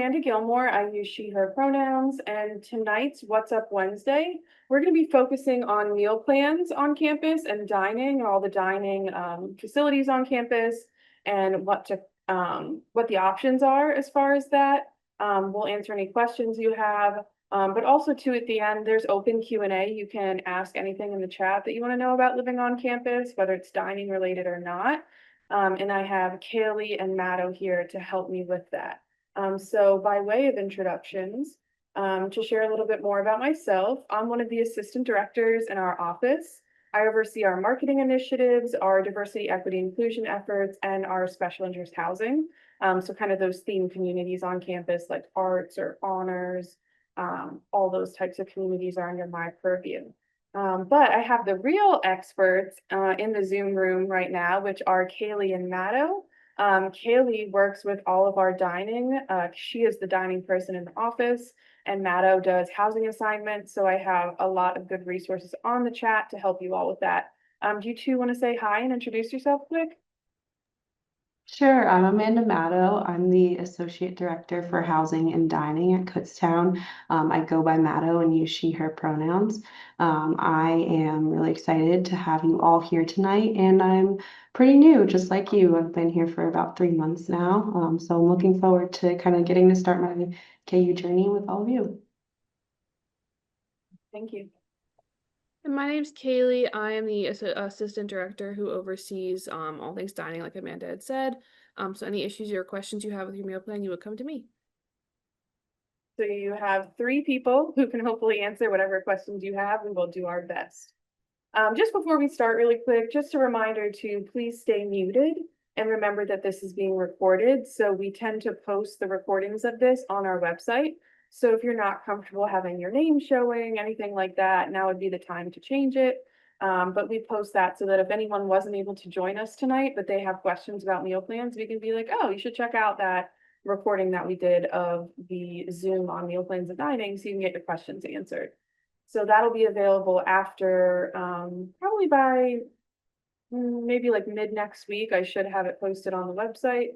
Amanda Gilmore. I use she, her pronouns, and tonight's What's Up Wednesday, we're going to be focusing on meal plans on campus and dining, all the dining facilities on campus, and what the options are as far as that. We'll answer any questions you have, but also too at the end, there's open Q&A. You can ask anything in the chat that you want to know about living on campus, whether it's dining related or not. And I have Kaylee and Matto here to help me with that. So by way of introductions, to share a little bit more about myself, I'm one of the assistant directors in our office. I oversee our marketing initiatives, our diversity, equity, inclusion efforts, and our special interest housing. So kind of those theme communities on campus like arts or honors, all those types of communities are under my purview. But I have the real experts in the Zoom room right now, which are Kaylee and Matto. Kaylee works with all of our dining. She is the dining person in the office, and Matto does housing assignments. So I have a lot of good resources on the chat to help you all with that. Do you two want to say hi and introduce yourself quick? Sure, I'm Amanda Matto. I'm the Associate Director for Housing and Dining at Kutztown. I go by Matto and use she, her pronouns. I am really excited to have you all here tonight, and I'm pretty new, just like you. I've been here for about 3 months now, so I'm looking forward to kind of getting to start my KU journey with all of you. Thank you. And my name's Kaylee. I am the assistant director who oversees all things dining, like Amanda had said. So any issues or questions you have with your meal plan, you would come to me. So you have 3 people who can hopefully answer whatever questions you have, and we'll do our best. Just before we start really quick, just a reminder to please stay muted and remember that this is being recorded. So we tend to post the recordings of this on our website. So if you're not comfortable having your name showing, anything like that, now would be the time to change it. But we post that so that if anyone wasn't able to join us tonight, but they have questions about meal plans, we can be like, oh, you should check out that recording that we did of the Zoom on meal plans and dining so you can get your questions answered. So that'll be available after, probably by maybe like mid next week. I should have it posted on the website.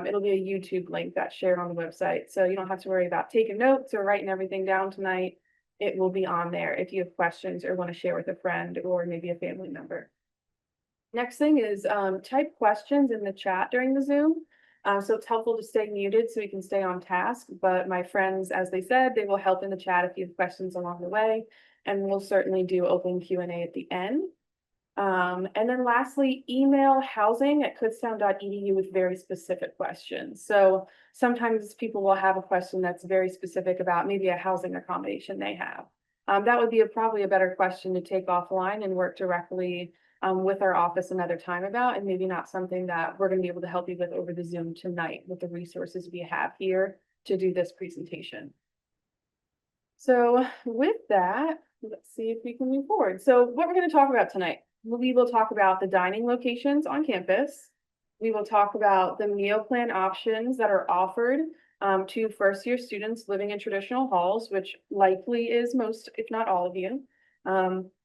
It'll be a YouTube link that's shared on the website. So you don't have to worry about taking notes or writing everything down tonight. It will be on there if you have questions or want to share with a friend or maybe a family member. Next thing is type questions in the chat during the Zoom. So it's helpful to stay muted so we can stay on task. But my friends, as they said, they will help in the chat if you have questions along the way. And we'll certainly do open Q&A at the end. And then lastly, email housing@kutztown.edu with very specific questions. So sometimes people will have a question that's very specific about maybe a housing accommodation they have. That would be probably a better question to take offline and work directly with our office another time about, and maybe not something that we're going to be able to help you with over the Zoom tonight with the resources we have here to do this presentation. So with that, let's see if we can move forward. So what we're going to talk about tonight, we will talk about the dining locations on campus. We will talk about the meal plan options that are offered to first-year students living in traditional halls, which likely is most, if not all of you.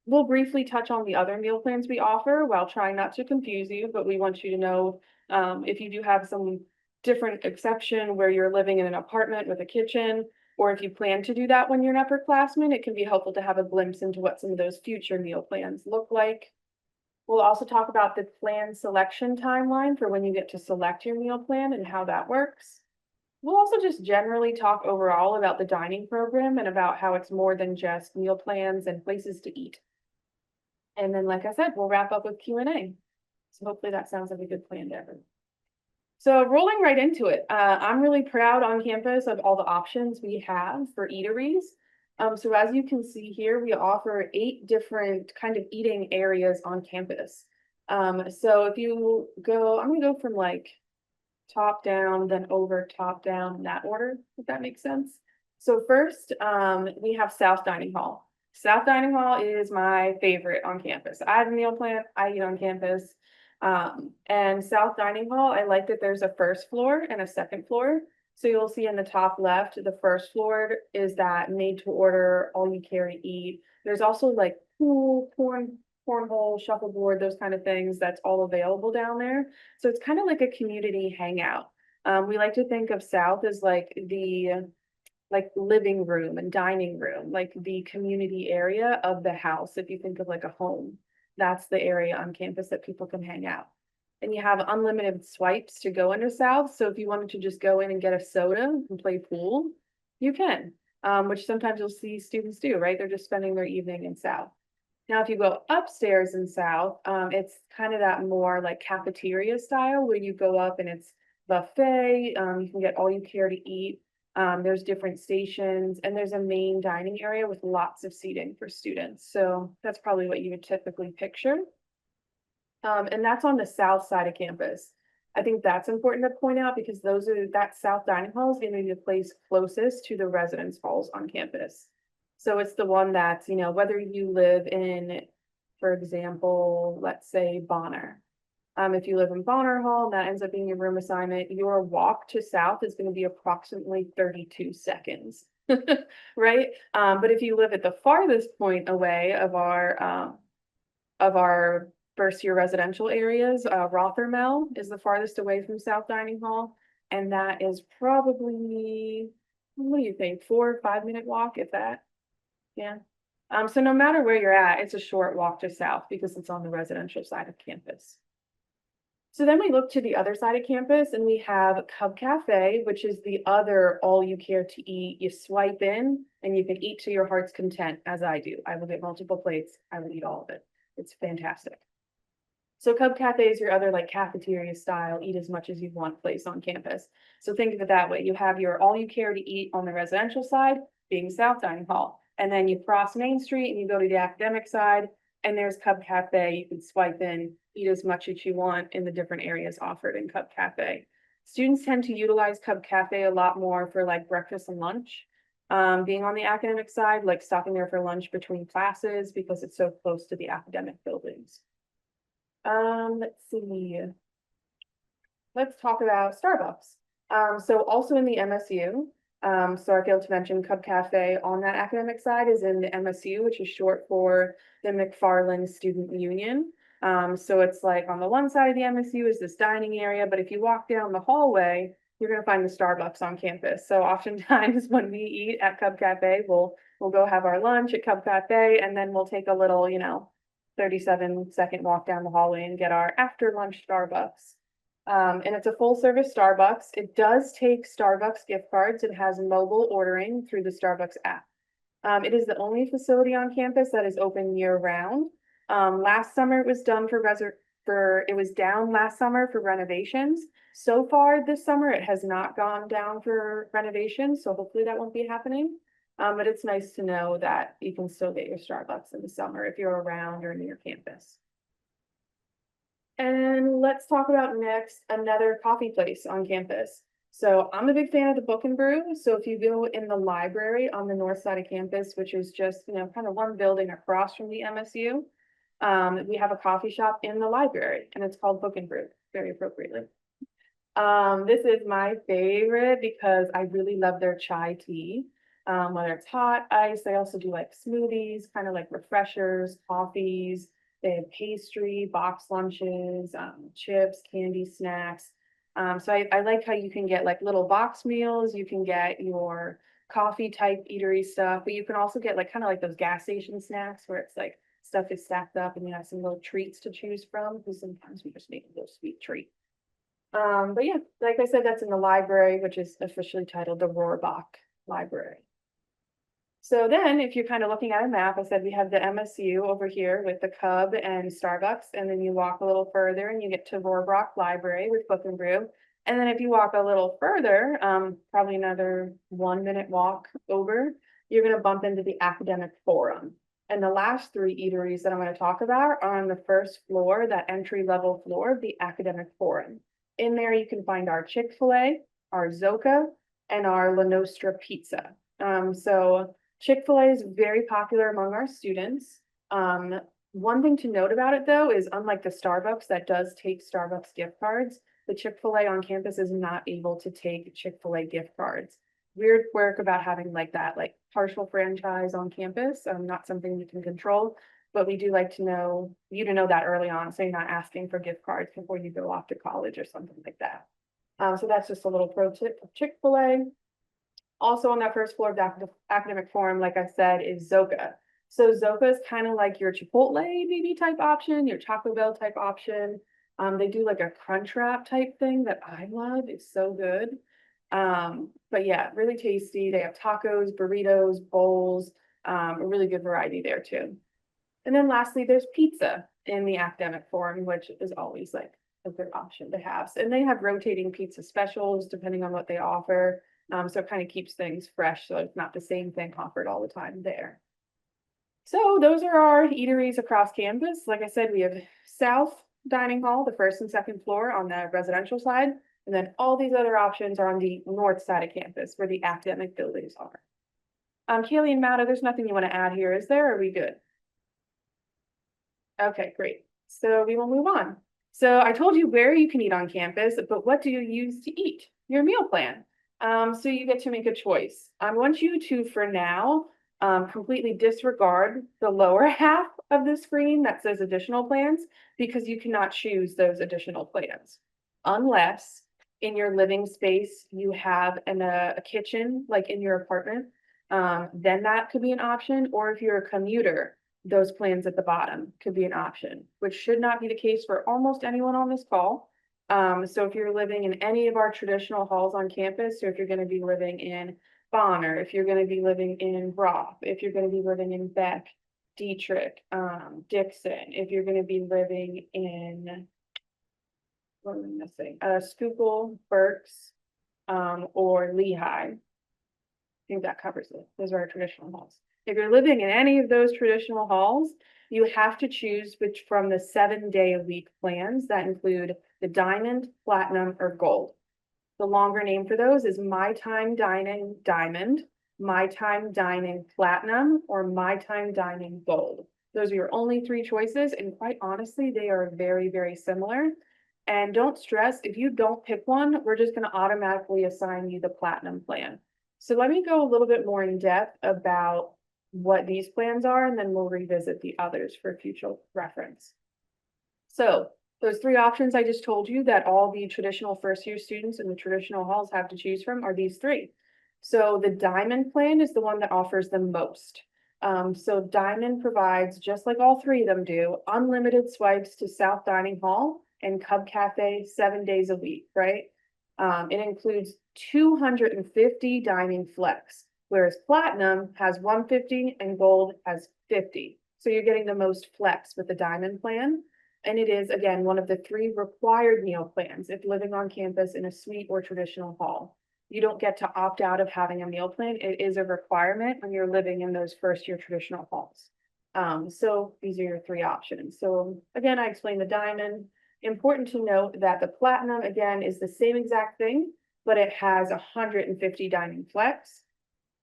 We'll briefly touch on the other meal plans we offer while trying not to confuse you, but we want you to know if you do have some different exception where you're living in an apartment with a kitchen, or if you plan to do that when you're an upperclassman, it can be helpful to have a glimpse into what some of those future meal plans look like. We'll also talk about the plan selection timeline for when you get to select your meal plan and how that works. We'll also just generally talk overall about the dining program and about how it's more than just meal plans and places to eat. And then, like I said, we'll wrap up with Q&A. So hopefully that sounds like a good plan to everyone. So rolling right into it, I'm really proud on campus of all the options we have for eateries. So as you can see here, we offer 8 different kind of eating areas on campus. So if you go, I'm gonna go from like top down, then over top down in that order, if that makes sense. So first, we have South Dining Hall. South Dining Hall is my favorite on campus. I have a meal plan, I eat on campus. And South Dining Hall, I like that there's a first floor and a second floor. So you'll see in the top left, the first floor is that made to order, all you carry eat. There's also like pool, cornhole, shuffleboard, those kind of things that's all available down there. So it's kind of like a community hangout. We like to think of South as like the living room and dining room, like the community area of the house. If you think of like a home, that's the area on campus that people can hang out. And you have unlimited swipes to go into South. So if you wanted to just go in and get a soda and play pool, you can, which sometimes you'll see students do, right? They're just spending their evening in South. Now, if you go upstairs in South, it's kind of that more like cafeteria style where you go up and it's buffet. You can get all you care to eat. There's different stations and there's a main dining area with lots of seating for students. So that's probably what you would typically picture. And that's on the south side of campus. I think that's important to point out because that south dining hall is going to be the place closest to the residence halls on campus. So it's the one that's, whether you live in, for example, let's say Bonner. If you live in Bonner Hall, that ends up being your room assignment, your walk to South is going to be approximately 32 seconds, right? But if you live at the farthest point away of our first year residential areas, Rothermel is the farthest away from South Dining Hall. And that is probably, what do you think, 4 or 5 minute walk, if that? Yeah. So no matter where you're at, it's a short walk to South because it's on the residential side of campus. So then we look to the other side of campus and we have Cub Cafe, which is the other all you care to eat. You swipe in and you can eat to your heart's content, as I do. I will get multiple plates. I will eat all of it. It's fantastic. So Cub Cafe is your other like cafeteria style, eat as much as you want place on campus. So think of it that way. You have your all you care to eat on the residential side, being South Dining Hall. And then you cross Main Street and you go to the academic side and there's Cub Cafe. You can swipe in, eat as much as you want in the different areas offered in Cub Cafe. Students tend to utilize Cub Cafe a lot more for like breakfast and lunch. Being on the academic side, like stopping there for lunch between classes because it's so close to the academic buildings. Let's see. Let's talk about Starbucks. So also in the MSU, so I failed to mention Cub Cafe on that academic side is in the MSU, which is short for the McFarland Student Union. So it's like on the one side of the MSU is this dining area, but if you walk down the hallway, you're going to find the Starbucks on campus. So oftentimes when we eat at Cub Cafe, we'll go have our lunch at Cub Cafe and then we'll take a little, 37-second walk down the hallway and get our after lunch Starbucks. And it's a full service Starbucks. It does take Starbucks gift cards. It has mobile ordering through the Starbucks app. It is the only facility on campus that is open year round. Last summer it was done it was down last summer for renovations. So far this summer, it has not gone down for renovations. So hopefully that won't be happening. But it's nice to know that you can still get your Starbucks in the summer if you're around or near campus. And let's talk about next another coffee place on campus. So I'm a big fan of the Book and Brew. So if you go in the library on the north side of campus, which is just, kind of one building across from the MSU, we have a coffee shop in the library and it's called Book and Brew, very appropriately. This is my favorite because I really love their chai tea. Whether it's hot, ice, they also do like smoothies, kind of like refreshers, coffees. They have pastry, box lunches, chips, candy, snacks. So I like how you can get like little box meals. You can get your coffee type eatery stuff, but you can also get like kind of like those gas station snacks where it's like stuff is stacked up and you have some little treats to choose from because sometimes we just need a little sweet treat. But yeah, like I said, that's in the library, which is officially titled the Rohrbach Library. So then if you're kind of looking at a map, I said we have the MSU over here with the Cub and Starbucks, and then you walk a little further and you get to Rohrbach Library with Book and Brew. And then if you walk a little further, probably another 1 minute walk over, you're going to bump into the Academic Forum. And the last 3 eateries that I'm going to talk about are on the first floor, that entry level floor of the Academic Forum. In there, you can find our Chick-fil-A, our Zoka, and our La Nostra Pizza. So Chick-fil-A is very popular among our students. One thing to note about it though is unlike the Starbucks that does take Starbucks gift cards, the Chick-fil-A on campus is not able to take Chick-fil-A gift cards. Weird quirk about having like that like partial franchise on campus, not something you can control, but we do like to know you to know that early on, so you're not asking for gift cards before you go off to college or something like that. So that's just a little pro tip of Chick-fil-A. Also on that first floor of the academic forum, like I said, is Zoka. So Zoka is kind of like your Chipotle maybe type option, your Taco Bell type option. They do like a crunch wrap type thing that I love. It's so good. But yeah, really tasty. They have tacos, burritos, bowls, a really good variety there too. And then lastly, there's pizza in the academic forum, which is always like a good option to have. And they have rotating pizza specials depending on what they offer. So it kind of keeps things fresh, so it's not the same thing offered all the time there. So those are our eateries across campus. Like I said, we have South Dining Hall, the first and second floor on the residential side. And then all these other options are on the north side of campus where the academic buildings are. Kaylee and Matta, there's nothing you want to add here, is there? Are we good? Okay, great. So we will move on. So I told you where you can eat on campus, but what do you use to eat? Your meal plan. So you get to make a choice. I want you to, for now, completely disregard the lower half of the screen that says additional plans because you cannot choose those additional plans unless in your living space you have a kitchen like in your apartment. Then that could be an option, or if you're a commuter, those plans at the bottom could be an option, which should not be the case for almost anyone on this call. So if you're living in any of our traditional halls on campus, or if you're going to be living in Bonner, if you're going to be living in Brock, if you're going to be living in Beck, Dietrich, Dixon, if you're going to be living in, what am I missing? Schuylkill, Berks, or Lehigh. I think that covers it. Those are our traditional halls. If you're living in any of those traditional halls, you have to choose which from the 7-day-a-week plans that include the Diamond, Platinum, or Gold. The longer name for those is My Time Dining Diamond, My Time Dining Platinum, or My Time Dining Gold. Those are your only 3 choices, and quite honestly, they are very, very similar. And don't stress, if you don't pick one, we're just going to automatically assign you the Platinum plan. So let me go a little bit more in depth about what these plans are, and then we'll revisit the others for future reference. So those 3 options I just told you that all the traditional first-year students in the traditional halls have to choose from are these 3. So the Diamond plan is the one that offers the most. So Diamond provides, just like all 3 of them do, unlimited swipes to South Dining Hall and Cub Cafe 7 days a week, right? It includes 250 dining flex, whereas Platinum has 150 and Gold has 50. So you're getting the most flex with the Diamond plan. And it is, again, one of the 3 required meal plans if living on campus in a suite or traditional hall. You don't get to opt out of having a meal plan. It is a requirement when you're living in those first-year traditional halls. So these are your 3 options. So again, I explained the Diamond. Important to note that the Platinum, again, is the same exact thing, but it has 150 dining flex.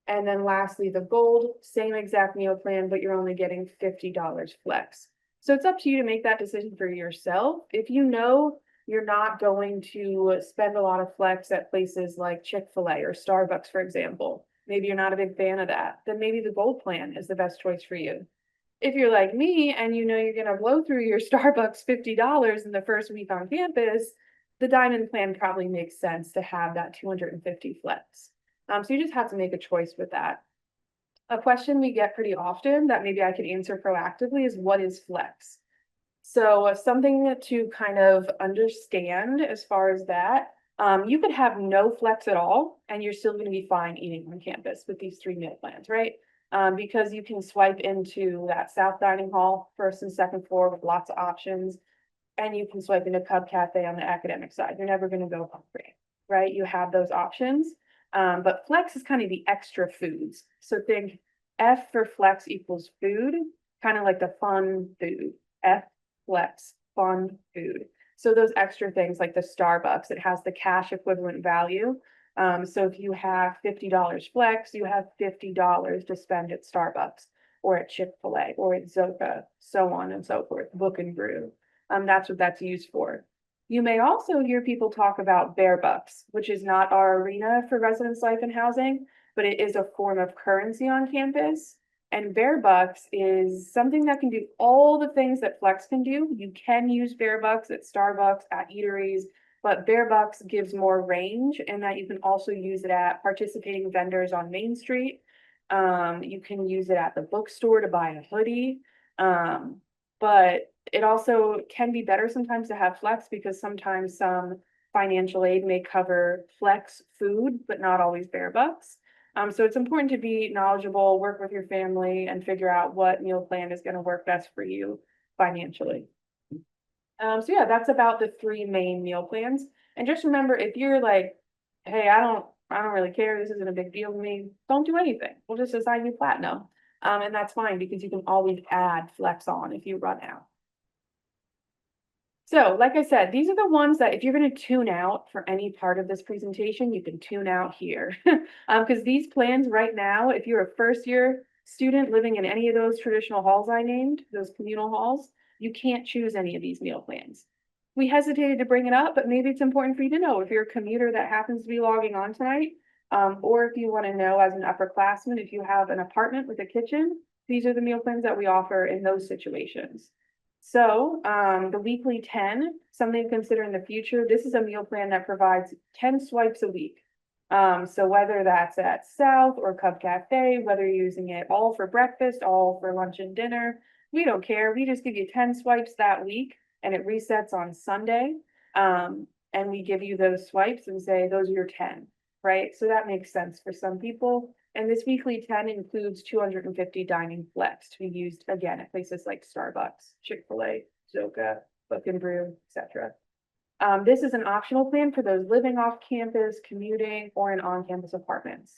And then lastly, the Gold, same exact meal plan, but you're only getting $50 flex. So it's up to you to make that decision for yourself. If you know you're not going to spend a lot of flex at places like Chick-fil-A or Starbucks, for example, maybe you're not a big fan of that, then maybe the Gold plan is the best choice for you. If you're like me and you know you're going to blow through your Starbucks $50 in the first week on campus, the Diamond plan probably makes sense to have that 250 flex. So you just have to make a choice with that. A question we get pretty often that maybe I could answer proactively is, what is flex? So something to kind of understand as far as that, you could have no flex at all and you're still going to be fine eating on campus with these 3 meal plans, right? Because you can swipe into that South Dining Hall, first and second floor with lots of options, and you can swipe into Cub Cafe on the academic side. You're never going to go hungry, right? You have those options. But flex is kind of the extra foods. So think F for flex equals food, kind of like the fun food. F flex, fun food. So those extra things like the Starbucks, it has the cash equivalent value. So if you have $50 flex, you have $50 to spend at Starbucks or at Chick-fil-A or at Zoka, so on and so forth, Book and Brew. That's what that's used for. You may also hear people talk about Bear Bucks, which is not our arena for residence life and housing, but it is a form of currency on campus. And Bear Bucks is something that can do all the things that Flex can do. You can use Bear Bucks at Starbucks, at eateries, but Bare Bucks gives more range in that you can also use it at participating vendors on Main Street. You can use it at the bookstore to buy a hoodie. But it also can be better sometimes to have flex because sometimes some financial aid may cover flex food, but not always Bare Bucks. So it's important to be knowledgeable, work with your family, and figure out what meal plan is going to work best for you financially. So yeah, that's about the three main meal plans. And just remember, if you're like, hey, I don't really care, this isn't a big deal to me, don't do anything. We'll just assign you platinum. And that's fine because you can always add flex on if you run out. So, like I said, these are the ones that if you're going to tune out for any part of this presentation, you can tune out here. Because these plans right now, if you're a first year student living in any of those traditional halls I named, those communal halls, you can't choose any of these meal plans. We hesitated to bring it up, but maybe it's important for you to know if you're a commuter that happens to be logging on tonight, or if you want to know as an upperclassman, if you have an apartment with a kitchen, these are the meal plans that we offer in those situations. So, the weekly 10, something to consider in the future, this is a meal plan that provides 10 swipes a week. So whether that's at South or Cub Cafe, whether you're using it all for breakfast, all for lunch and dinner, we don't care. We just give you 10 swipes that week and it resets on Sunday. And we give you those swipes and say, those are your 10, right? So that makes sense for some people. And this weekly 10 includes 250 dining flex to be used again at places like Starbucks, Chick-fil-A, Zoka, Book and Brew, etc. This is an optional plan for those living off campus, commuting, or in on-campus apartments.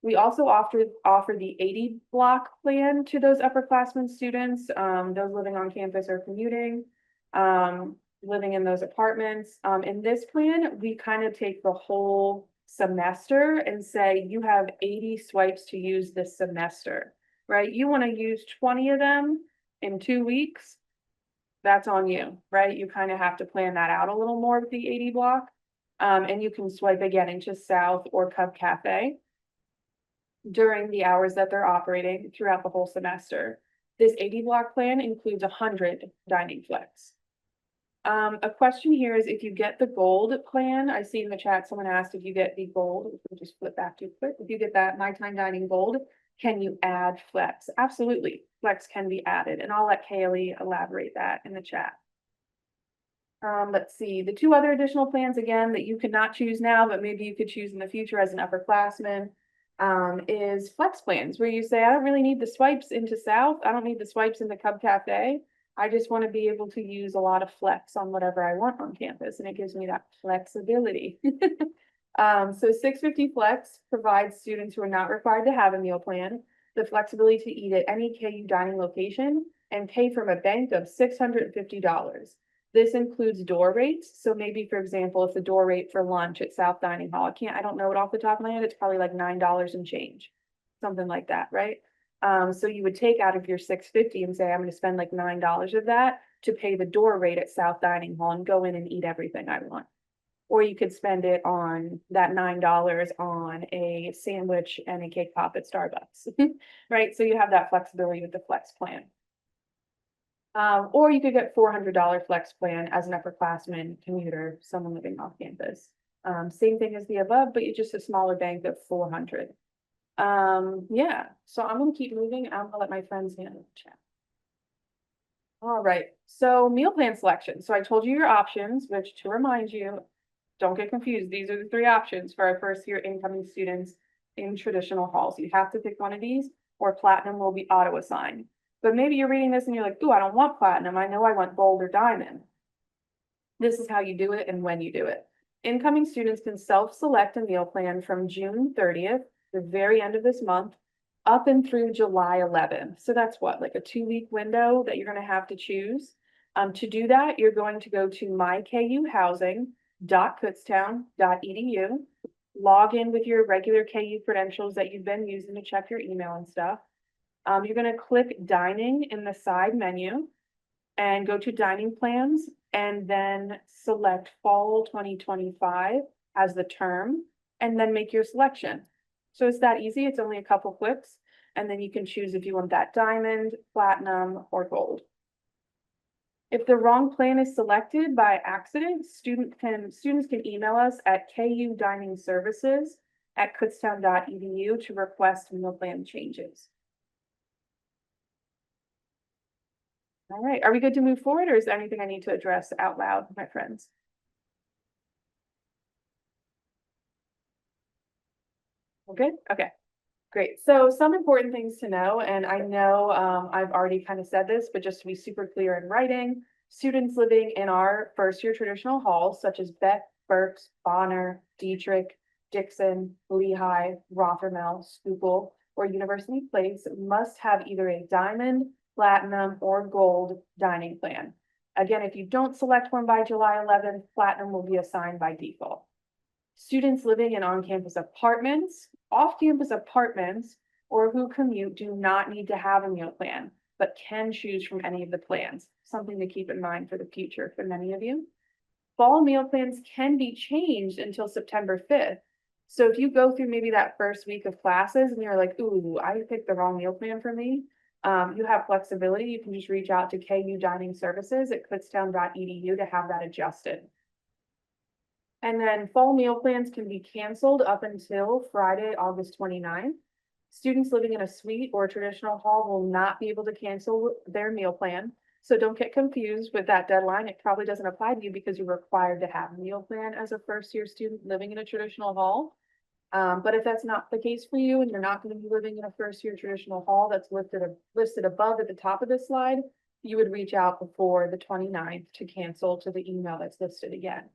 We also offer the 80 block plan to those upperclassmen students, those living on campus or commuting, living in those apartments. In this plan, we kind of take the whole semester and say you have 80 swipes to use this semester, right? You want to use 20 of them in 2 weeks. That's on you, right? You kind of have to plan that out a little more with the 80 block. And you can swipe again into South or Cub Cafe during the hours that they're operating throughout the whole semester. This 80 block plan includes 100 dining flex. A question here is if you get the gold plan, I see in the chat someone asked if you get the gold, we'll just flip back to quick. If you get that nighttime dining gold, can you add flex? Absolutely, flex can be added, and I'll let Kaylee elaborate that in the chat. Let's see, the two other additional plans again that you could not choose now, but maybe you could choose in the future as an upperclassman, is flex plans where you say, I don't really need the swipes into South, I don't need the swipes into Cub Cafe. I just want to be able to use a lot of flex on whatever I want on campus, and it gives me that flexibility. So 650 Flex provides students who are not required to have a meal plan the flexibility to eat at any KU dining location and pay from a bank of $650. This includes door rates. So maybe, for example, if the door rate for lunch at South Dining Hall, I don't know it off the top of my head, it's probably like $9 and change, something like that, right? So you would take out of your $650 and say, I'm going to spend like $9 of that to pay the door rate at South Dining Hall and go in and eat everything I want. Or you could spend it on that $9 on a sandwich and a cake pop at Starbucks, right? So you have that flexibility with the flex plan. Or you could get $400 flex plan as an upperclassman, commuter, someone living off campus. Same thing as the above, but you're just a smaller bank of 400. Yeah, so I'm gonna keep moving. I'm gonna let my friends handle the chat. All right, so meal plan selection. So I told you your options, which to remind you, don't get confused. These are the three options for our first year incoming students in traditional halls. You have to pick one of these or platinum will be auto assigned. But maybe you're reading this and you're like, ooh, I don't want platinum. I know I want gold or diamond. This is how you do it and when you do it. Incoming students can self-select a meal plan from June 30th, the very end of this month, up and through July 11th. So that's what, like a 2-week window that you're going to have to choose. To do that, you're going to go to mykuhousing.kutztown.edu, log in with your regular KU credentials that you've been using to check your email and stuff. You're going to click dining in the side menu and go to dining plans and then select fall 2025 as the term and then make your selection. So it's that easy. It's only a couple clicks and then you can choose if you want that diamond, platinum, or gold. If the wrong plan is selected by accident, students can email us at kudiningservices@kutztown.edu to request meal plan changes. All right, are we good to move forward, or is there anything I need to address out loud, my friends? We're good? Okay, great. So some important things to know, and I know I've already kind of said this, but just to be super clear in writing, students living in our first year traditional halls, such as Beck, Berks, Bonner, Dietrich, Dixon, Lehigh, Rothermel, Schuylkill, or University Place must have either a diamond, platinum, or gold dining plan. Again, if you don't select one by July 11th, platinum will be assigned by default. Students living in on-campus apartments, off-campus apartments, or who commute do not need to have a meal plan, but can choose from any of the plans. Something to keep in mind for the future for many of you. Fall meal plans can be changed until September 5th. So if you go through maybe that first week of classes and you're like, ooh, I picked the wrong meal plan for me, you have flexibility. You can just reach out to KU Dining Services at kutztown.edu to have that adjusted. And then fall meal plans can be canceled up until Friday, August 29th. Students living in a suite or traditional hall will not be able to cancel their meal plan. So don't get confused with that deadline. It probably doesn't apply to you because you're required to have a meal plan as a first year student living in a traditional hall. But if that's not the case for you and you're not going to be living in a first year traditional hall that's listed above at the top of this slide, you would reach out before the 29th to cancel to the email that's listed again.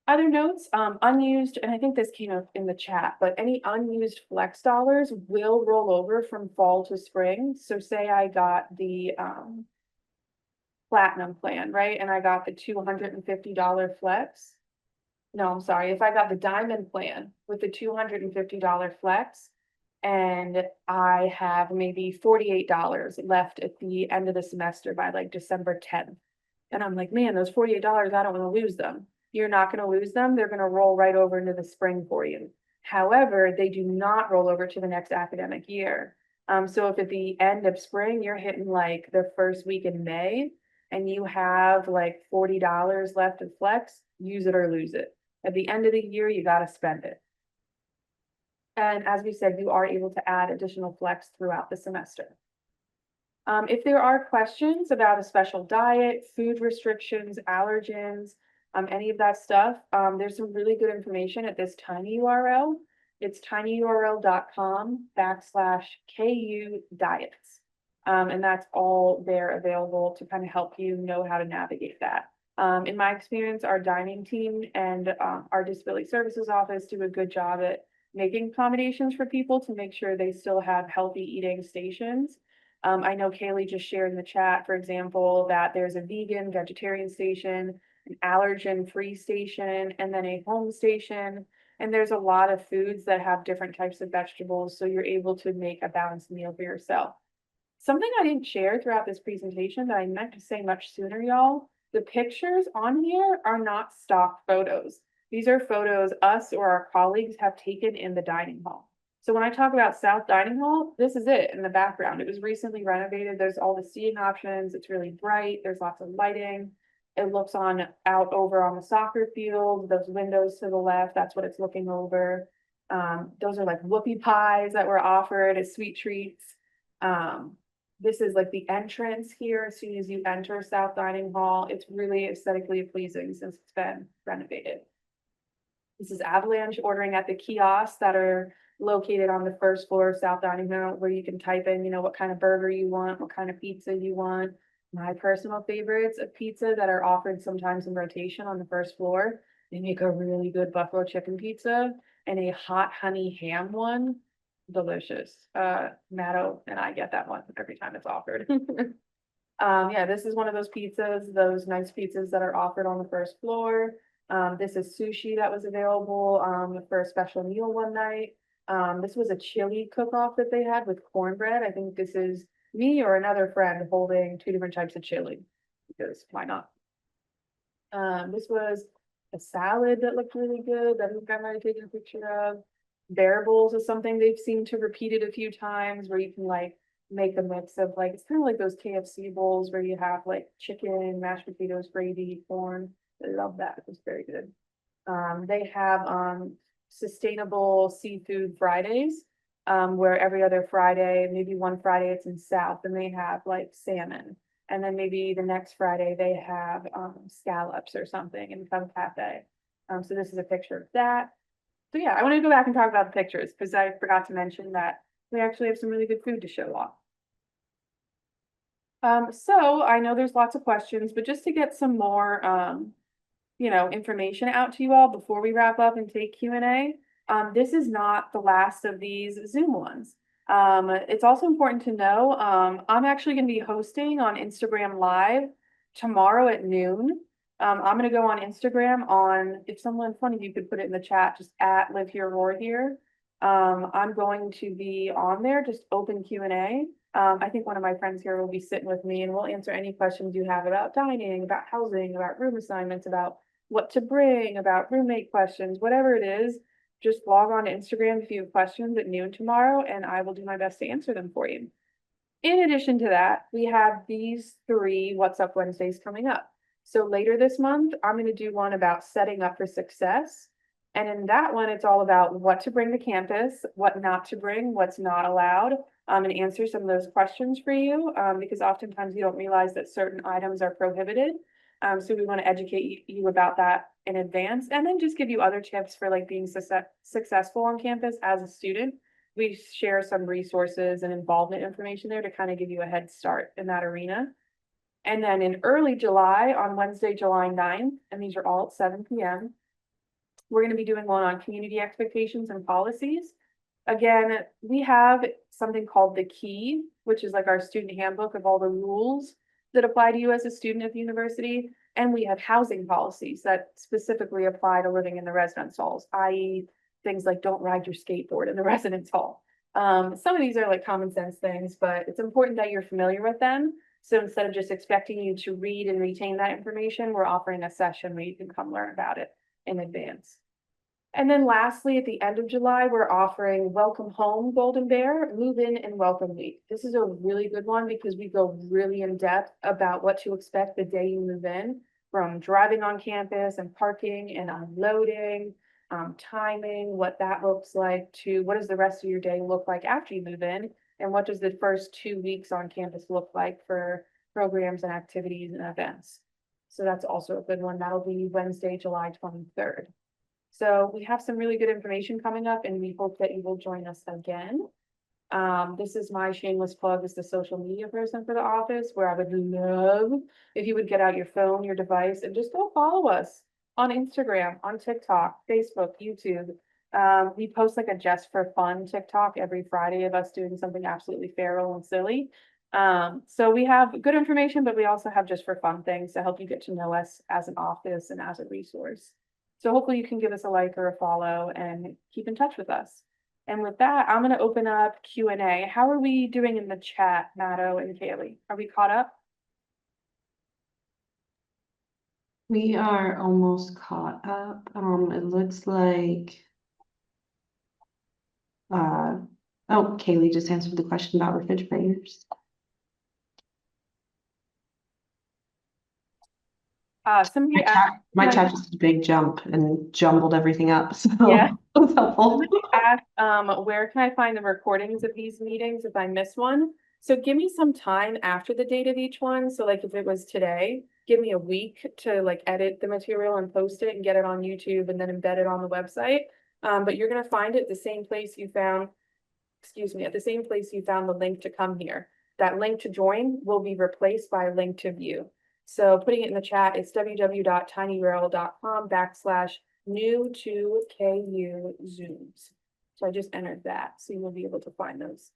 Other notes, unused, and I think this came up in the chat, but any unused flex dollars will roll over from fall to spring. So say I got the platinum plan, right? And I got the $250 flex. No, I'm sorry. If I got the diamond plan with the $250 flex, and I have maybe $48 left at the end of the semester by like December 10th. And I'm like, man, those $48, I don't want to lose them. You're not going to lose them. They're going to roll right over into the spring for you. However, they do not roll over to the next academic year. So if at the end of spring, you're hitting like the first week in May and you have like $40 left of flex, use it or lose it. At the end of the year, you got to spend it. And as we said, you are able to add additional flex throughout the semester. If there are questions about a special diet, food restrictions, allergens, any of that stuff, there's some really good information at this tiny URL. It's tinyurl.com/KU diets. And that's all there available to kind of help you know how to navigate that. In my experience, our dining team and our disability services office do a good job at making accommodations for people to make sure they still have healthy eating stations. I know Kaylee just shared in the chat, for example, that there's a vegan, vegetarian station, an allergen-free station, and then a home station. And there's a lot of foods that have different types of vegetables, so you're able to make a balanced meal for yourself. Something I didn't share throughout this presentation that I meant to say much sooner, y'all, the pictures on here are not stock photos. These are photos us or our colleagues have taken in the dining hall. So when I talk about South Dining Hall, this is it in the background. It was recently renovated. There's all the seating options. It's really bright. There's lots of lighting. It looks out over on the soccer field. Those windows to the left, that's what it's looking over. Those are like whoopie pies that were offered as sweet treats. This is like the entrance here as soon as you enter South Dining Hall. It's really aesthetically pleasing since it's been renovated. This is Avalanche ordering at the kiosks that are located on the first floor of South Dining Hall, where you can type in, what kind of burger you want, what kind of pizza you want. My personal favorites of pizza that are offered sometimes in rotation on the first floor. They make a really good buffalo chicken pizza and a hot honey ham one. Delicious. Matto and I get that one every time it's offered. Yeah, this is one of those pizzas, those nice pizzas that are offered on the first floor. This is sushi that was available for a special meal one night. This was a chili cook-off that they had with cornbread. I think this is me or another friend holding two different types of chili, because why not? This was a salad that looked really good that I might have taken a picture of. Bear bowls is something they've seemed to repeat it a few times, where you can like make a mix of like, it's kind of like those KFC bowls where you have like chicken, mashed potatoes, gravy, corn. I love that. It was very good. They have, sustainable seafood Fridays, where every other Friday, maybe one Friday it's in South and they have like salmon. And then maybe the next Friday they have, scallops or something in some cafe. So this is a picture of that. So yeah, I want to go back and talk about the pictures because I forgot to mention that we actually have some really good food to show off. So I know there's lots of questions, but just to get some more, information out to you all before we wrap up and take Q&A. This is not the last of these Zoom ones. It's also important to know, I'm actually going to be hosting on Instagram Live tomorrow at noon. I'm going to go on Instagram on, if someone, one of you could put it in the chat, just at Live Here, Roar Here. I'm going to be on there, just open Q&A. I think one of my friends here will be sitting with me and we'll answer any questions you have about dining, about housing, about room assignments, about what to bring, about roommate questions, whatever it is. Just log on to Instagram if you have questions at noon tomorrow and I will do my best to answer them for you. In addition to that, we have these 3 What's Up Wednesdays coming up. So later this month, I'm going to do one about setting up for success. And in that one, it's all about what to bring to campus, what not to bring, what's not allowed, and answer some of those questions for you, because oftentimes you don't realize that certain items are prohibited. So we want to educate you about that in advance and then just give you other tips for like being successful on campus as a student. We share some resources and involvement information there to kind of give you a head start in that arena. And then in early July, on Wednesday, July 9th, and these are all at 7 p.m., we're going to be doing one on community expectations and policies. Again, we have something called the Key, which is like our student handbook of all the rules that apply to you as a student at the university. And we have housing policies that specifically apply to living in the residence halls, i.e. things like don't ride your skateboard in the residence hall. Some of these are like common sense things, but it's important that you're familiar with them. So instead of just expecting you to read and retain that information, we're offering a session where you can come learn about it in advance. And then lastly, at the end of July, we're offering Welcome Home Golden Bear, Move In and Welcome Week. This is a really good one because we go really in depth about what to expect the day you move in, from driving on campus and parking and unloading, timing, what that looks like, to what does the rest of your day look like after you move in, and what does the first 2 weeks on campus look like for programs and activities and events. So that's also a good one. That'll be Wednesday, July 23rd. So we have some really good information coming up and we hope that you will join us again. This is my shameless plug as the social media person for the office, where I would love if you would get out your phone, your device, and just go follow us on Instagram, on TikTok, Facebook, YouTube. We post like a just for fun TikTok every Friday of us doing something absolutely feral and silly. So we have good information, but we also have just for fun things to help you get to know us as an office and as a resource. So hopefully you can give us a like or a follow and keep in touch with us. And with that, I'm going to open up Q&A. How are we doing in the chat, Matto and Kaylee? Are we caught up? We are almost caught up. It looks like oh, Kaylee just answered the question about refrigerators. Somebody My chat just did a big jump and jumbled everything up, so Yeah. it was helpful. asked, where can I find the recordings of these meetings if I miss one? So give me some time after the date of each one. So like if it was today, give me a week to like edit the material and post it and get it on YouTube and then embed it on the website. But you're gonna find it the same place you found, at the same place you found the link to come here. That link to join will be replaced by a link to view. So putting it in the chat, it's www.tinyurl.com/new2KU Zooms. So I just entered that, so you will be able to find those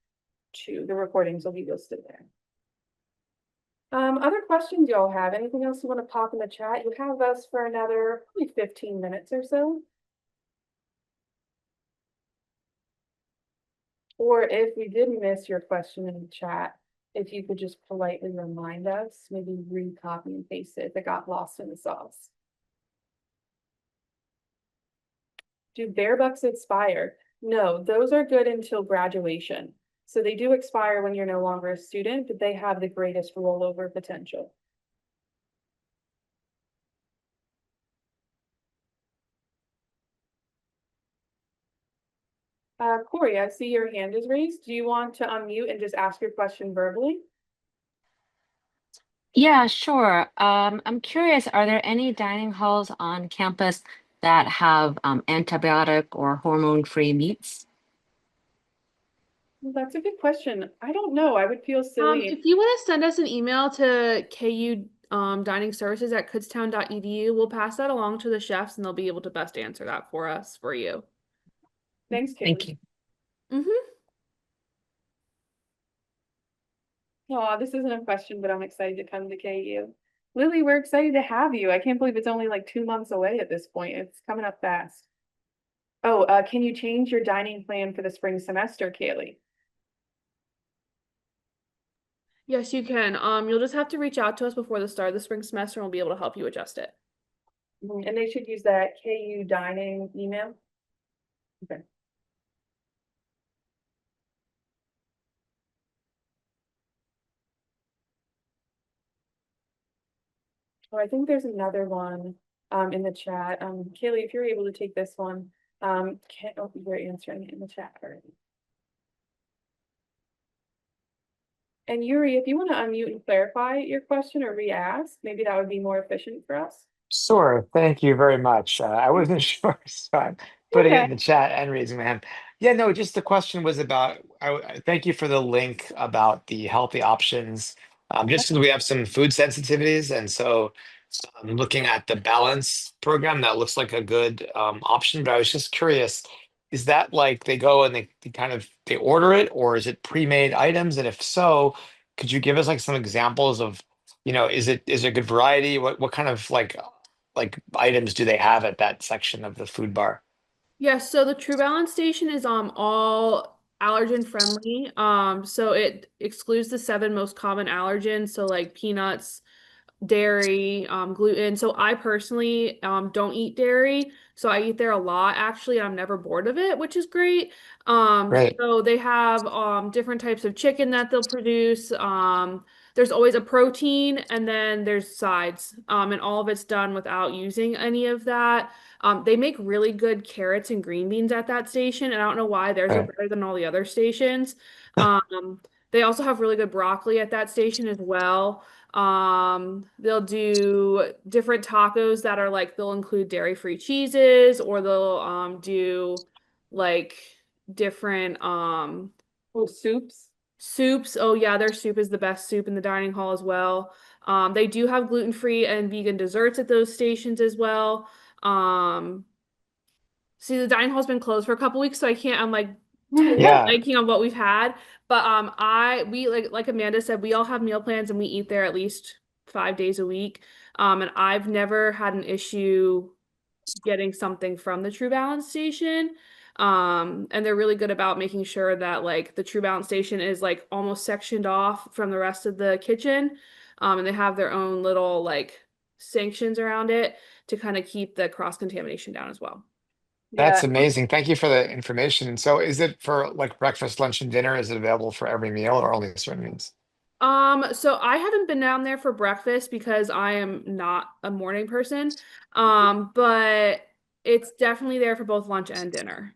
two. The recordings will be listed there. Other questions y'all have? Anything else you want to pop in the chat? You have us for another probably 15 minutes or so. Or if we did miss your question in the chat, if you could just politely remind us, maybe recopy and paste it if it got lost in the sauce. Do bear bucks expire? No, those are good until graduation. So they do expire when you're no longer a student, but they have the greatest rollover potential. Corey, I see your hand is raised. Do you want to unmute and just ask your question verbally? Yeah, sure. I'm curious, are there any dining halls on campus that have antibiotic or hormone-free meats? Well, that's a good question. I don't know. I would feel silly. If you want to send us an email to KU dining services at kutztown.edu, we'll pass that along to the chefs and they'll be able to best answer that for us for you. Thanks, Thank Kaylee. you. Mm-hmm. Oh, this isn't a question, but I'm excited to come to KU. Lily, we're excited to have you. I can't believe it's only like 2 months away at this point. It's coming up fast. Oh, can you change your dining plan for the spring semester, Kaylee? Yes, you can. You'll just have to reach out to us before the start of the spring semester and we'll be able to help you adjust it. And they should use that KU dining email. Okay. Oh, I think there's another one in the chat. Kaylee, if you're able to take this one, you're answering it in the chat already. And Yuri, if you want to unmute and clarify your question or re-ask, maybe that would be more efficient for us. Sure. Thank you very much. I wasn't sure, so I'm putting it Okay. in the chat and raising my hand. Yeah, no, just the question was about, thank you for the link about the healthy options. Just because we have some food sensitivities, and so I'm looking at the balance program, that looks like a good option, but I was just curious, is that like they go and they kind of they order it, or is it pre-made items? And if so, could you give us like some examples of, is it a good variety? What kind of like items do they have at that section of the food bar? Yes, so the True Balance station is all allergen friendly. So it excludes the 7 most common allergens, so like peanuts, dairy, gluten. So I personally don't eat dairy. So I eat there a lot actually. I'm never bored of it, which is great. Right. So they have different types of chicken that they'll produce. There's always a protein and then there's sides. And all of it's done without using any of that. They make really good carrots and green beans at that station, and I don't know why theirs are Right. better than all the other stations. They also have really good broccoli at that station as well. They'll do different tacos that are like they'll include dairy-free cheeses, or they'll do like different Oh, soups. soups. Oh yeah, their soup is the best soup in the dining hall as well. They do have gluten-free and vegan desserts at those stations as well. Um, See, the dining hall's been closed for a couple weeks, so I'm like totally Yeah. blanking on what we've had. But we like Amanda said, we all have meal plans and we eat there at least 5 days a week. And I've never had an issue getting something from the True Balance station. And they're really good about making sure that like the True Balance station is like almost sectioned off from the rest of the kitchen. And they have their own little like sanctions around it to kind of keep the cross contamination down as well. Yeah. That's amazing. Thank you for the information. And so is it for like breakfast, lunch, and dinner? Is it available for every meal or only certain meals? So I haven't been down there for breakfast because I am not a morning person. But it's definitely there for both lunch and dinner.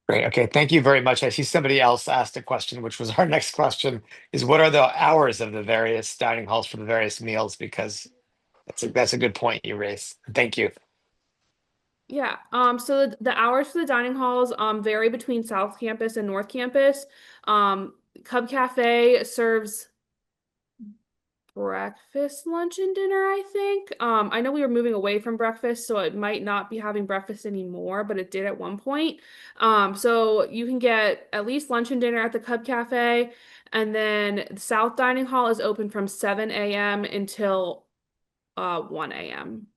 Great. Okay. Thank you very much. I see somebody else asked a question, which was our next question, is what are the hours of the various dining halls for the various meals? Because that's a good point you raised. Thank you. Yeah. So the hours for the dining halls vary between South Campus and North Campus. Cub Cafe serves breakfast, lunch, and dinner, I think. I know we were moving away from breakfast, so it might not be having breakfast anymore, but it did at one point. So you can get at least lunch and dinner at the Cub Cafe, and then the South Dining Hall is open from 7 a.m. until 1 a.m.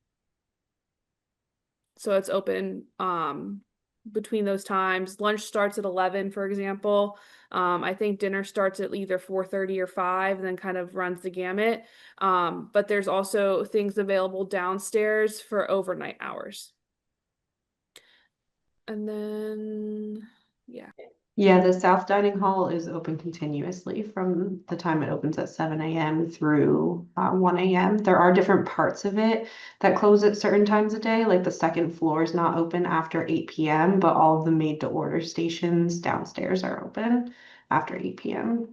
So it's open between those times. Lunch starts at 11, for example. I think dinner starts at either 4:30 or 5, and then kind of runs the gamut. But there's also things available downstairs for overnight hours. And then, yeah. Yeah, the South Dining Hall is open continuously from the time it opens at 7 a.m. through 1 a.m. There are different parts of it that close at certain times of day, like the second floor is not open after 8 p.m., but all of the made-to-order stations downstairs are open after 8 p.m.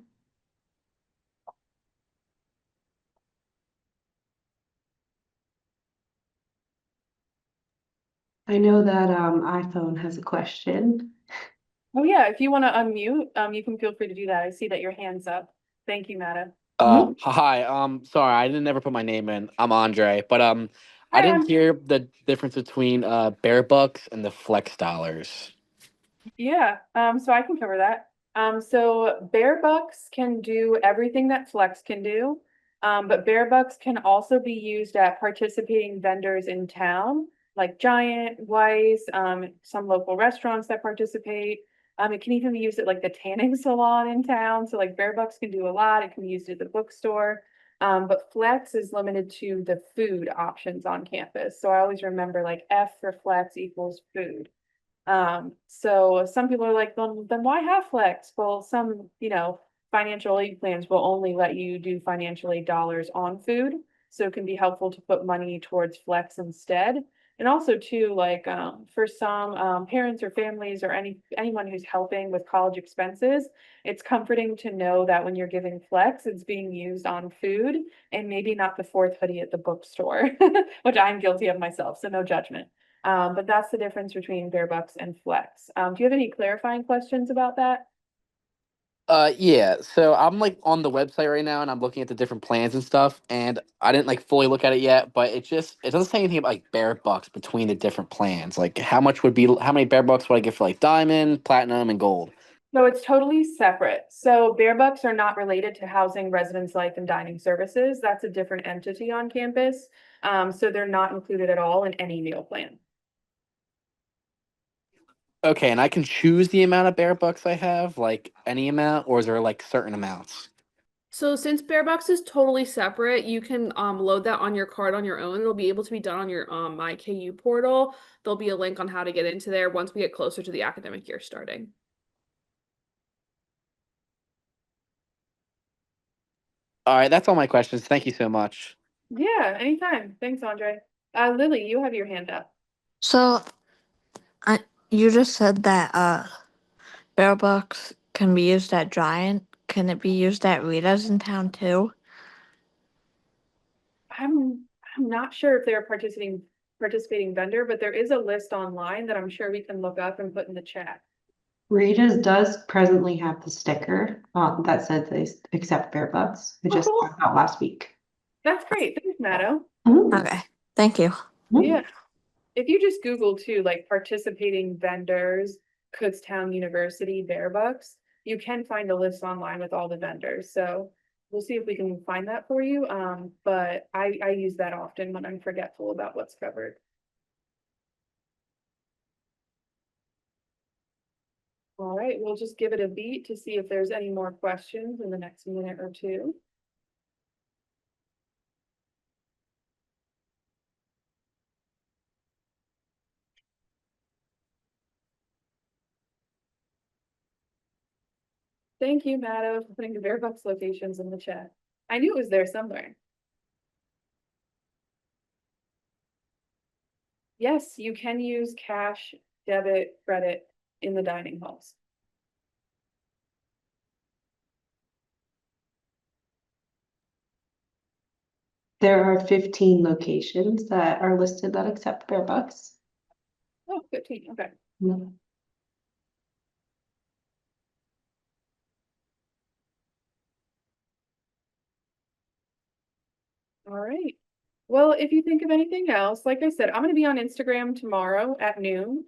I know that iPhone has a question. Oh yeah, if you want to unmute, you can feel free to do that. I see that your hand's up. Thank you, Mata. Hi. Sorry, I didn't never put my name in. I'm Andre, but I Hi, didn't hear the difference between Bear Bucks and the Flex dollars. Yeah, so I can cover that. So Bear Bucks can do everything that Flex can do. But Bear Bucks can also be used at participating vendors in town, like Giant, Weiss, some local restaurants that participate. It can even be used at like the tanning salon in town. So like Bear Bucks can do a lot. It can be used at the bookstore. But Flex is limited to the food options on campus. So I always remember like F for Flex equals food. So some people are like, then why have flex? Well, some, financial aid plans will only let you do financial aid dollars on food. So it can be helpful to put money towards flex instead. And also too, like, for some, parents or families or anyone who's helping with college expenses, it's comforting to know that when you're giving flex, it's being used on food and maybe not the fourth hoodie at the bookstore, which I'm guilty of myself, so no judgment. But that's the difference between Bear Bucks and Flex. Do you have any clarifying questions about that? Yeah. So I'm like on the website right now, and I'm looking at the different plans and stuff, and I didn't like fully look at it yet, but it doesn't say anything about like Bear Bucks between the different plans. Like how many Bear Bucks would I get for like Diamond, Platinum, and Gold? So it's totally separate. So Bear Bucks are not related to housing, residence life, and dining services. That's a different entity on campus. So they're not included at all in any meal plan. Okay, and I can choose the amount of Bear Bucks I have, like any amount, or is there like certain amounts? So since Bearbox is totally separate, you can load that on your card on your own. It'll be able to be done on your MyKU portal. There'll be a link on how to get into there once we get closer to the academic year starting. All right, that's all my questions. Thank you so much. Yeah, anytime. Thanks, Andre. Lily, you have your hand up. So, you just said that bear bucks can be used at Giant. Can it be used at Rita's in town too? I'm not sure if they're a participating vendor, but there is a list online that I'm sure we can look up and put in the chat. Rita's does presently have the sticker that says they accept Bear Bucks. It Oh, just cool. came out last week. That's great. Thanks, Matto. Mhm. Okay, thank you. Yeah. If you just Google too, like participating vendors, Kutztown University, Bear Bucks, you can find a list online with all the vendors. So we'll see if we can find that for you. But I use that often when I'm forgetful about what's covered. All right, we'll just give it a beat to see if there's any more questions in the next minute or two. Thank you, Matto, for putting the Bear Bucks locations in the chat. I knew it was there somewhere. Yes, you can use cash, debit, credit in the dining halls. There are 15 locations that are listed that accept Bear Bucks. Oh, 15, okay. Mhm. All right. Well, if you think of anything else, like I said, I'm gonna be on Instagram tomorrow at noon.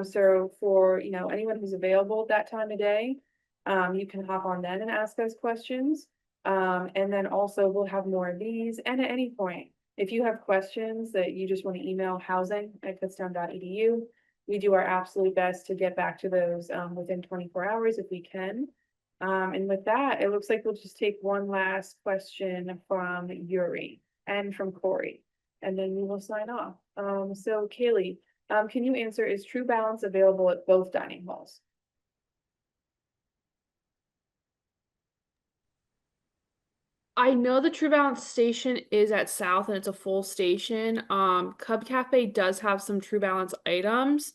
So for, anyone who's available at that time of day, you can hop on then and ask us questions. And then also we'll have more of these. And at any point, if you have questions that you just want to email housing@kutztown.edu, we do our absolute best to get back to those, within 24 hours if we can. And with that, it looks like we'll just take one last question from Yuri and from Corey, and then we will sign off. So Kaylee, can you answer, is True Balance available at both dining halls? I know the True Balance station is at South and it's a full station. Cub Cafe does have some True Balance items.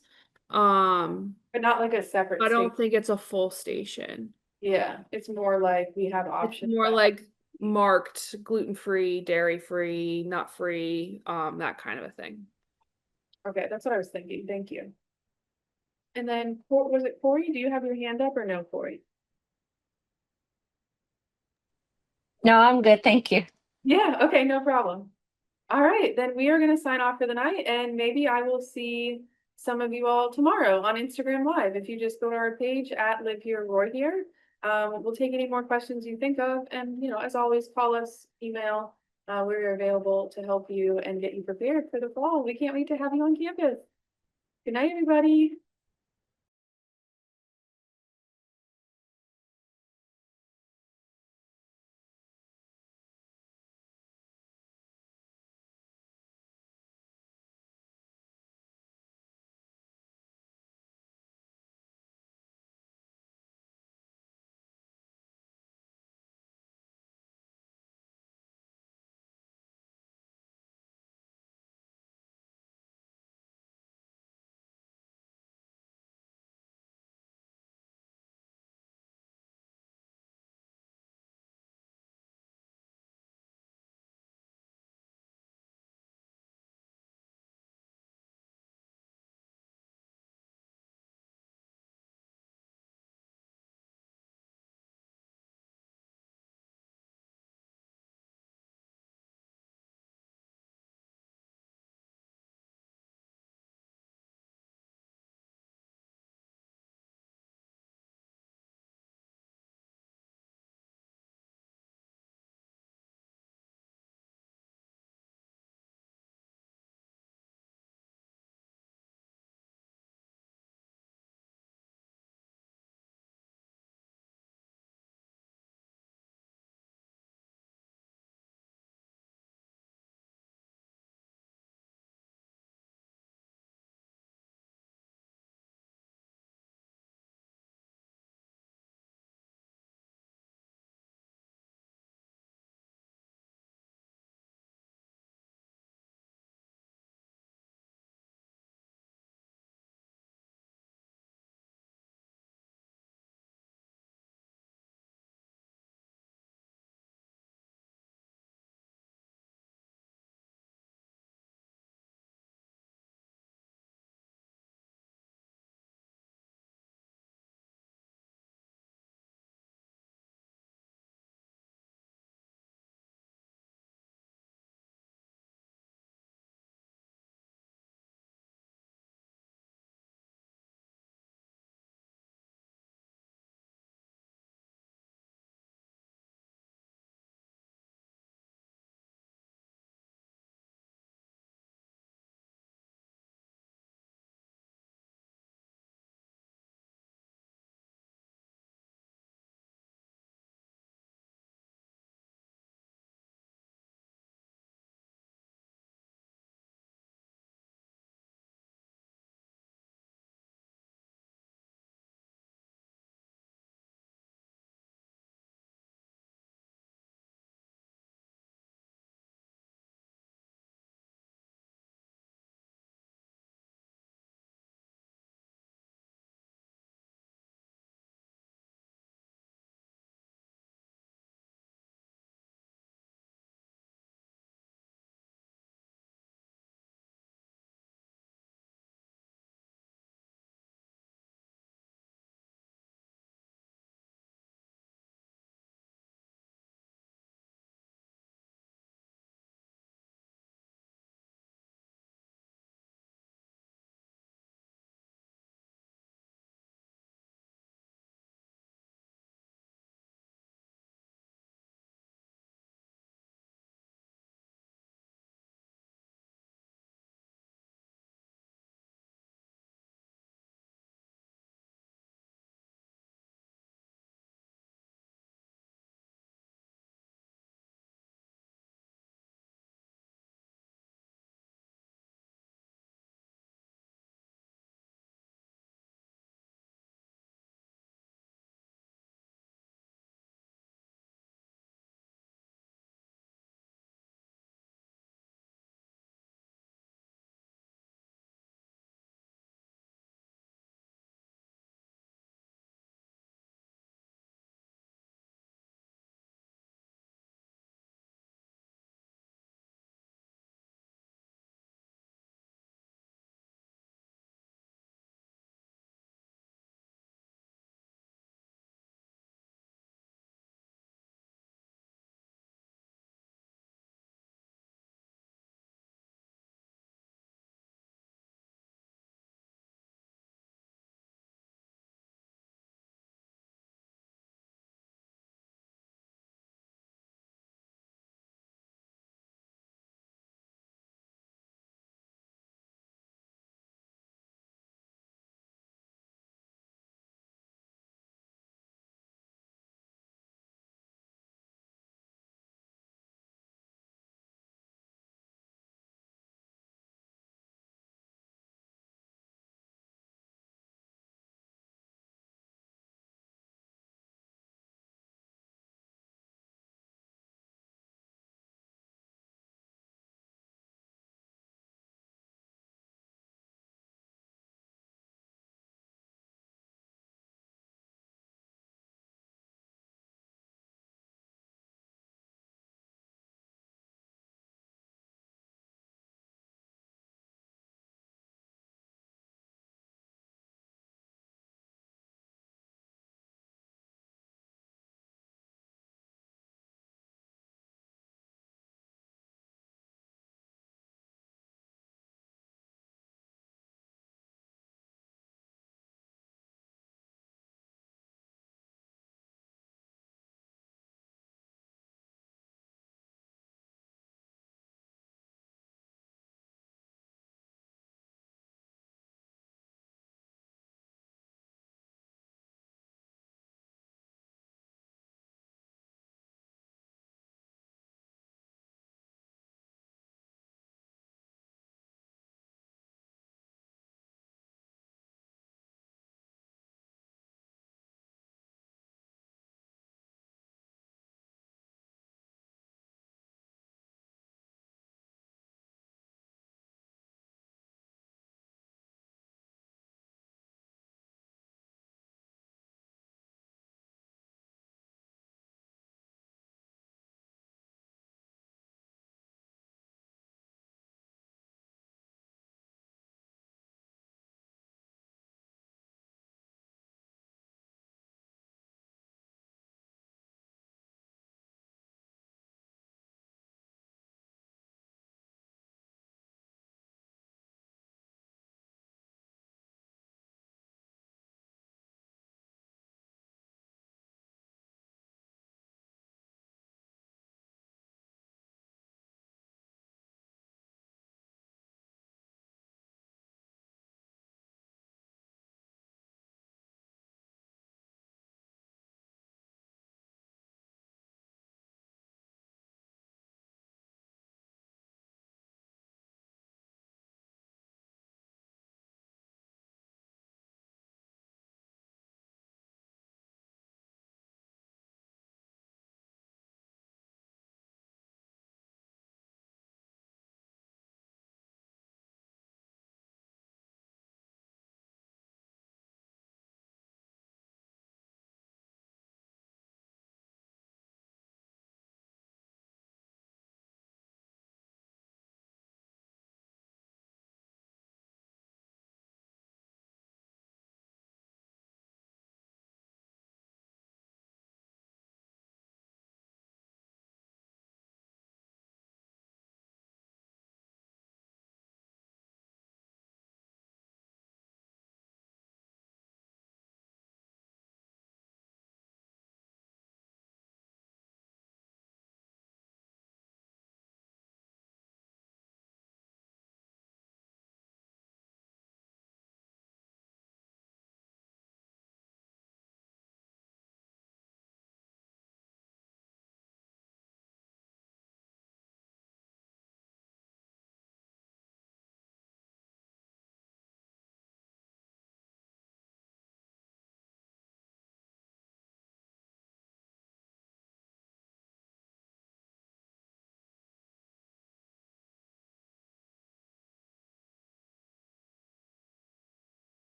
But not like a separate I don't station. think it's a full station. Yeah, it's more like we have It's options. more but- like marked gluten-free, dairy-free, nut-free, that kind of a thing. Okay, that's what I was thinking. Thank you. And then, was it Corey? Do you have your hand up or no, Corey? No, I'm good, thank you. Yeah, okay, no problem. All right, then we are gonna sign off for the night and maybe I will see some of you all tomorrow on Instagram Live. If you just go to our page at Live Here, Roar Here. We'll take any more questions you think of and, you know, as always, call us, email. We're available to help you and get you prepared for the fall. We can't wait to have you on campus. Good night, everybody.